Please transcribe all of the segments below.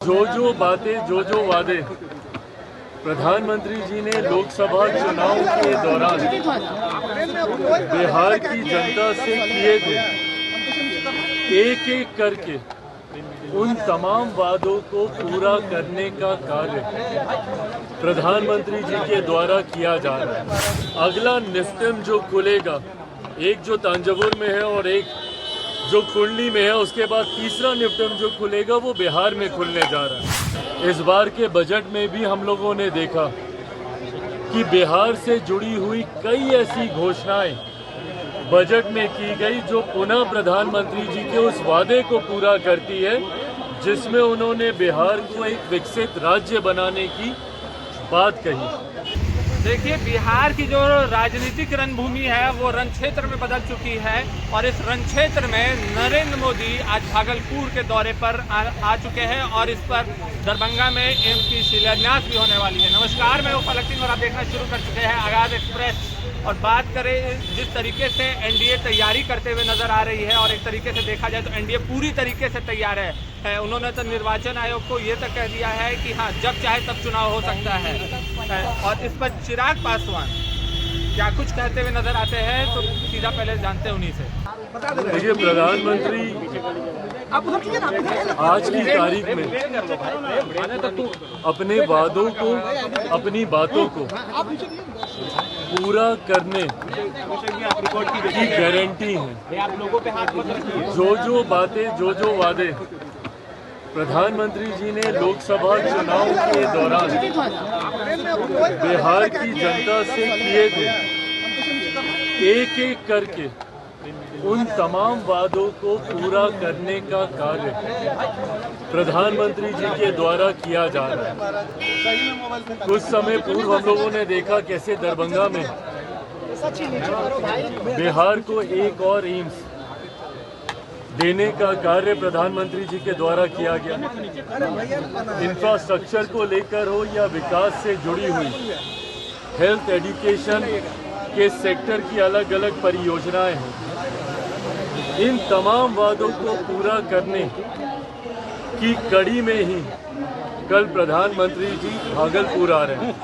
जो बातें जो वादे प्रधानमंत्री जी ने लोकसभा चुनाव के दौरान बिहार की जनता से किए थे, एक एक करके उन तमाम वादों को पूरा करने का कार्य प्रधानमंत्री जी के द्वारा किया जा रहा है। अगला निफ्टम जो खुलेगा, एक जो तांजावुर में है और एक जो कुंडली में है, उसके बाद तीसरा निफ्टम जो खुलेगा वो बिहार में खुलने जा रहा है। इस बार के बजट में भी हम लोगों ने देखा कि बिहार से जुड़ी हुई कई ऐसी घोषणाएं बजट में की गई जो पुनः प्रधानमंत्री जी के उस वादे को पूरा करती है जिसमें उन्होंने बिहार को एक विकसित राज्य बनाने की बात कही। देखिए, बिहार की जो राजनीतिक रणभूमि है वो रण क्षेत्र में बदल चुकी है और इस रण क्षेत्र में नरेंद्र मोदी आज भागलपुर के दौरे पर आ चुके हैं और इस पर दरभंगा में एम्स की शिलान्यास भी होने वाली है। नमस्कार, मैं पलक सिंह और आप देखना शुरू कर चुके हैं आगाज एक्सप्रेस। और बात करें जिस तरीके से एनडीए तैयारी करते हुए नजर आ रही है, और एक तरीके से देखा जाए तो एनडीए पूरी तरीके से तैयार है। उन्होंने तो निर्वाचन आयोग को ये तक कह दिया है कि हाँ, जब चाहे तब चुनाव हो सकता है। और इस पर चिराग पासवान क्या कुछ कहते हुए नजर आते हैं, तो सीधा पहले जानते हैं उन्हीं से। देखिए, प्रधानमंत्री आज की तारीख में अपने वादों को, अपनी बातों को पूरा करने की गारंटी है। जो बातें जो वादे प्रधानमंत्री जी ने लोकसभा चुनाव के दौरान बिहार की जनता से किए थे, एक एक करके उन तमाम वादों को पूरा करने का कार्य प्रधानमंत्री जी के द्वारा किया जा रहा है। कुछ समय पूर्व हम लोगों ने देखा कैसे दरभंगा में बिहार को एक और एम्स देने का कार्य प्रधानमंत्री जी के द्वारा किया गया। इंफ्रास्ट्रक्चर को लेकर हो या विकास से जुड़ी हुई हेल्थ, एजुकेशन के सेक्टर की अलग अलग परियोजनाएं हैं। इन तमाम वादों को पूरा करने की कड़ी में ही कल प्रधानमंत्री जी भागलपुर आ रहे हैं।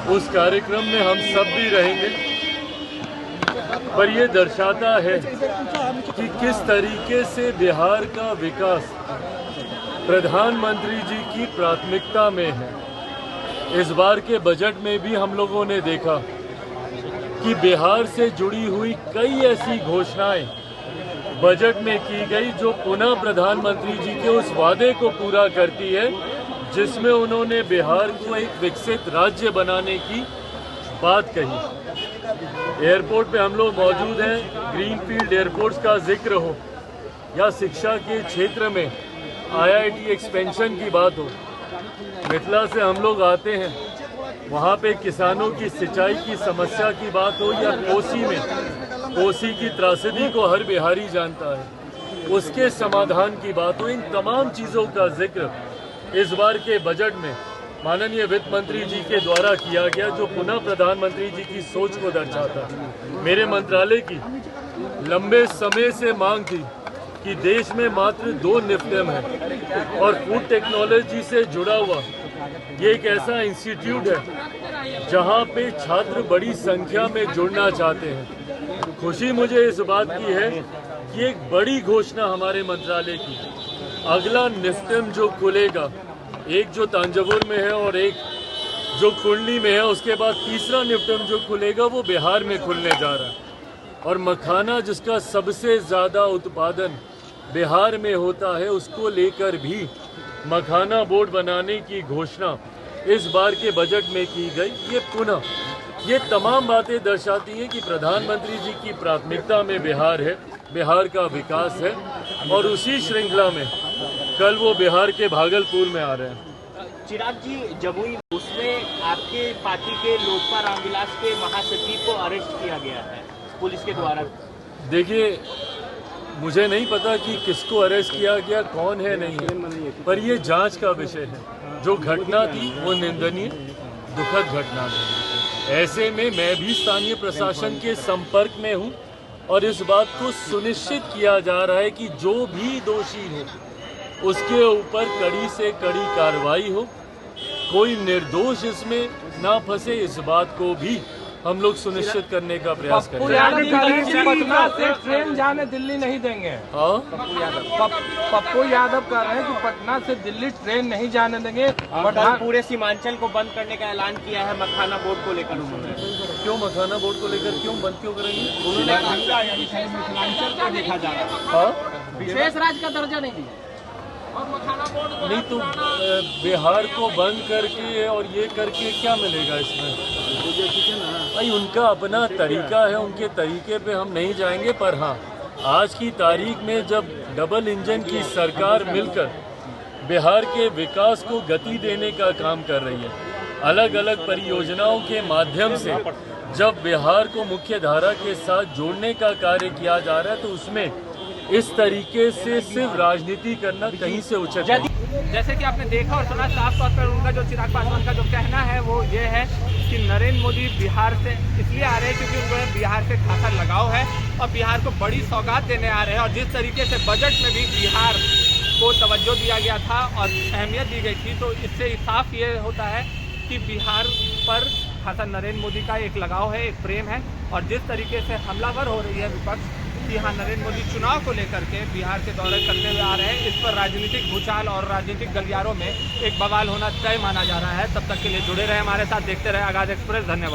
उस कार्यक्रम में हम सब भी रहेंगे, पर यह दर्शाता है कि किस तरीके से बिहार का विकास प्रधानमंत्री जी की प्राथमिकता में है। इस बार के बजट में भी हम लोगों ने देखा कि बिहार से जुड़ी हुई कई ऐसी घोषणाएं बजट में की गई जो पुनः प्रधानमंत्री जी के उस वादे को पूरा करती है जिसमें उन्होंने बिहार को एक विकसित राज्य बनाने की बात कही। एयरपोर्ट पे हम लोग मौजूद हैं, ग्रीनफील्ड एयरपोर्ट्स का जिक्र हो या शिक्षा के क्षेत्र में आईआईटी एक्सपेंशन की बात हो। मिथिला से हम लोग आते हैं, वहाँ पे किसानों की सिंचाई की समस्या की बात हो या कोसी की त्रासदी को हर बिहारी जानता है, उसके समाधान की बात हो। इन तमाम चीज़ों का जिक्र इस बार के बजट में माननीय वित्त मंत्री जी के द्वारा किया गया, जो पुनः प्रधानमंत्री जी की सोच को दर्शाता है। मेरे मंत्रालय की लंबे समय से मांग थी कि देश में मात्र 2 निफ्टम है और फूड टेक्नोलॉजी से जुड़ा हुआ ये एक ऐसा इंस्टीट्यूट है जहां पे छात्र बड़ी संख्या में जुड़ना चाहते हैं। खुशी मुझे इस बात की है कि एक बड़ी घोषणा हमारे मंत्रालय की, अगला निफ्टम जो खुलेगा, एक जो तांजावुर में है और एक जो कुंडली में है, उसके बाद तीसरा निफ्टम जो खुलेगा वो बिहार में खुलने जा रहा है। और मखाना जिसका सबसे ज़्यादा उत्पादन बिहार में होता है, उसको लेकर भी मखाना बोर्ड बनाने की घोषणा इस बार के बजट में की गई। ये पुनः ये तमाम बातें दर्शाती हैं कि प्रधानमंत्री जी की प्राथमिकता में बिहार है, बिहार का विकास है, और उसी श्रृंखला में कल वो बिहार के भागलपुर में आ रहे हैं। चिराग जी, जमुई उसमें आपके पार्टी के लोजपा रामविलास के महासचिव को अरेस्ट किया गया है पुलिस के द्वारा। देखिए, मुझे नहीं पता कि किसको अरेस्ट किया गया, कौन है नहीं है, पर ये जांच का विषय है। जो घटना थी वो निंदनीय, दुखद घटना थी। ऐसे में मैं भी स्थानीय प्रशासन के संपर्क में हूँ और इस बात को सुनिश्चित किया जा रहा है कि जो भी दोषी हो उसके ऊपर कड़ी से कड़ी कार्रवाई हो, कोई निर्दोष इसमें ना फंसे, इस बात को भी हम लोग सुनिश्चित करने का प्रयास पप्पू करेंगे। यादव कह रहे हैं कि पटना से ट्रेन जाने दिल्ली नहीं देंगे। हाँ, पप्पू यादव कह रहे हैं कि पटना से दिल्ली ट्रेन नहीं जाने देंगे। कल पूरे सीमांचल को बंद करने का ऐलान किया है मखाना बोर्ड को लेकर उन्होंने। क्यों मखाना बोर्ड को लेकर क्यों बंद क्यों करेंगे? मिथिलांचल को देखा जा रहा है। हाँ, विशेष राज्य का दर्जा नहीं दिया। नहीं तो बिहार को बंद करके और ये करके क्या मिलेगा इसमें? भाई उनका अपना तरीका है, उनके तरीके पे हम नहीं जाएंगे। पर हाँ, आज की तारीख में जब डबल इंजन की सरकार मिलकर बिहार के विकास को गति देने का काम कर रही है, अलग अलग परियोजनाओं के माध्यम से जब बिहार को मुख्य धारा के साथ जोड़ने का कार्य किया जा रहा है, तो उसमें इस तरीके से सिर्फ राजनीति करना कहीं से उचित नहीं। जैसे कि आपने देखा और सुना, साफ तौर पर उनका जो चिराग पासवान का जो कहना है वो ये है कि नरेंद्र मोदी बिहार से इसलिए आ रहे हैं क्योंकि उनको बिहार से खासा लगाव है और बिहार को बड़ी सौगात देने आ रहे हैं। और जिस तरीके से बजट में भी बिहार को तवज्जो दिया गया था और अहमियत दी गई थी, तो इससे साफ ये होता है कि बिहार पर खासा नरेंद्र मोदी का एक लगाव है, एक प्रेम है। और जिस तरीके से हमलावर हो रही है विपक्ष कि हाँ, नरेंद्र मोदी चुनाव को लेकर के बिहार के दौरे करते हुए आ रहे हैं, इस पर राजनीतिक भूचाल और राजनीतिक गलियारों में एक बवाल होना तय माना जा रहा है। तब तक के लिए जुड़े रहे हमारे साथ, देखते रहे आगाज एक्सप्रेस। धन्यवाद।